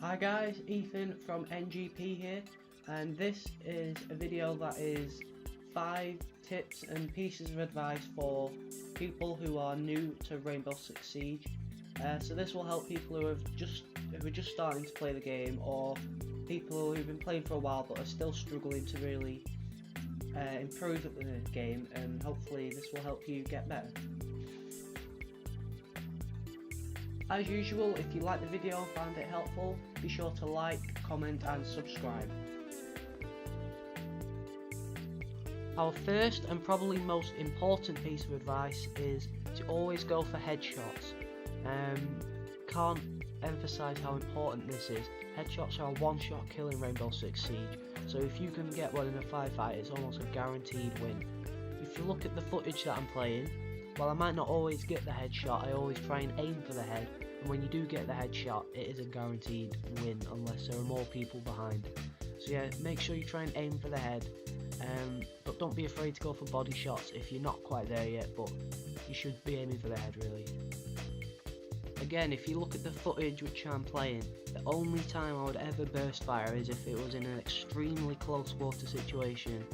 Hi guys, Ethan from NGP here, and this is a video that is 5 tips and pieces of advice for people who are new to Rainbow Six Siege. So this will help people who are just starting to play the game, or people who've been playing for a while but are still struggling to really improve at the game, and hopefully this will help you get better. As usual, if you like the video and found it helpful, be sure to like, comment and subscribe. Our first and probably most important piece of advice is to always go for headshots. Can't emphasise how important this is. Headshots are a one-shot kill in Rainbow Six Siege, so if you can get one in a firefight, it's almost a guaranteed win. If you look at the footage that I'm playing, while I might not always get the headshot, I always try and aim for the head, and when you do get the headshot, it is a guaranteed win unless there are more people behind. So yeah, make sure you try and aim for the head, but don't be afraid to go for body shots if you're not quite there yet, but you should be aiming for the head really. Again, if you look at the footage which I'm playing, the only time I would ever burst fire is if it was in an extremely close quarter situation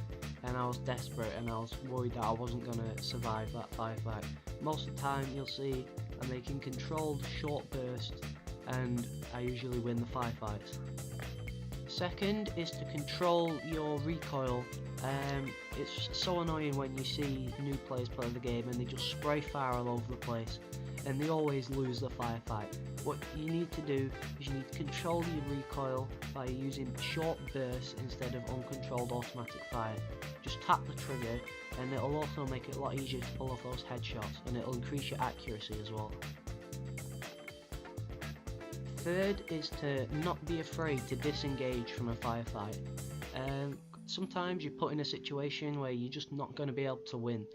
and I was desperate and I was worried that I wasn't going to survive that firefight. Most of the time you'll see I'm making controlled short bursts and I usually win the firefights. Second is to control your recoil. It's so annoying when you see new players play the game and they just spray fire all over the place and they always lose the firefight. What you need to do is you need to control your recoil by using short bursts instead of uncontrolled automatic fire. Just tap the trigger and it'll also make it a lot easier to pull off those headshots, and it'll increase your accuracy as well. Third is to not be afraid to disengage from a firefight. Sometimes you're put in a situation where you're just not going to be able to win.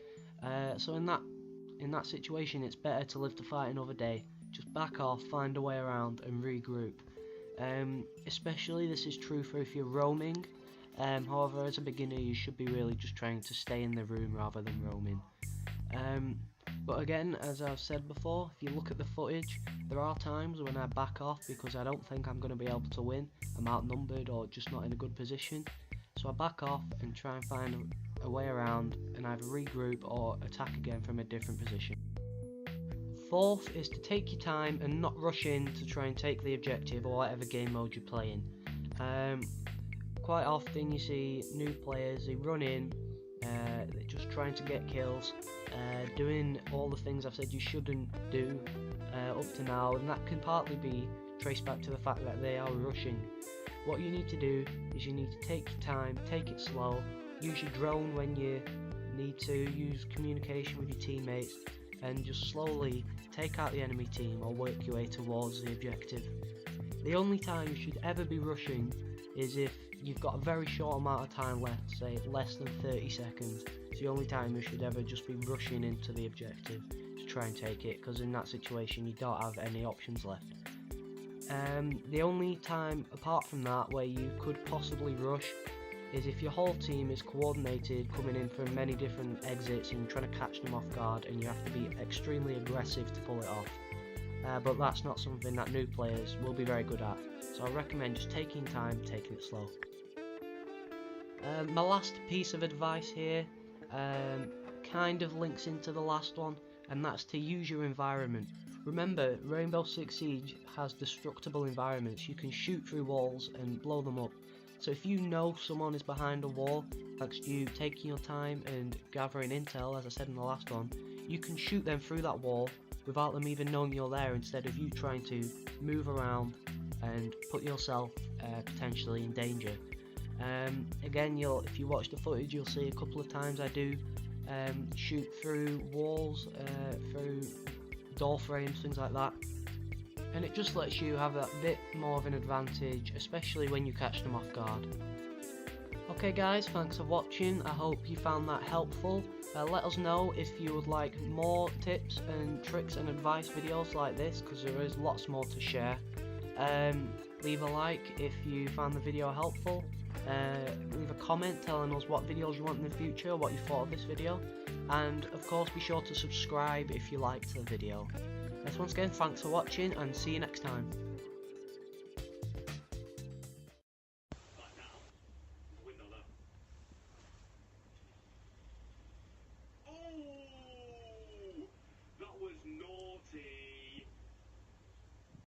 So in that situation it's better to live to fight another day. Just back off, find a way around and regroup. Especially this is true for if you're roaming. However, as a beginner you should be really just trying to stay in the room rather than roaming. But again, as I've said before, if you look at the footage, there are times when I back off because I don't think I'm going to be able to win. I'm outnumbered or just not in a good position. So I back off and try and find a way around and either regroup or attack again from a different position. Fourth is to take your time and not rush in to try and take the objective or whatever game mode you're playing. Quite often you see new players, they run in, they're just trying to get kills, doing all the things I've said you shouldn't do up to now, and that can partly be traced back to the fact that they are rushing. What you need to do is you need to take your time, take it slow, use your drone when you need to, use communication with your teammates, and just slowly take out the enemy team or work your way towards the objective. The only time you should ever be rushing is if you've got a very short amount of time left, say less than 30 seconds. It's the only time you should ever just be rushing into the objective to try and take it, because in that situation you don't have any options left. The only time apart from that where you could possibly rush is if your whole team is coordinated, coming in from many different exits and you're trying to catch them off guard, and you have to be extremely aggressive to pull it off. But that's not something that new players will be very good at, so I recommend just taking time, taking it slow. My last piece of advice here kind of links into the last one, and that's to use your environment. Remember, Rainbow Six Siege has destructible environments. You can shoot through walls and blow them up. So if you know someone is behind a wall, thanks to you taking your time and gathering intel, as I said in the last one, you can shoot them through that wall without them even knowing you're there, instead of you trying to move around and put yourself potentially in danger. Again, if you watch the footage, you'll see a couple of times I do shoot through walls, through door frames, things like that, and it just lets you have a bit more of an advantage, especially when you catch them off guard. Okay guys, thanks for watching. I hope you found that helpful. Let us know if you would like more tips and tricks and advice videos like this, because there is lots more to share. Leave a like if you found the video helpful. Leave a comment telling us what videos you want in the future, what you thought of this video, and of course be sure to subscribe if you liked the video. Once again, thanks for watching and see you next time.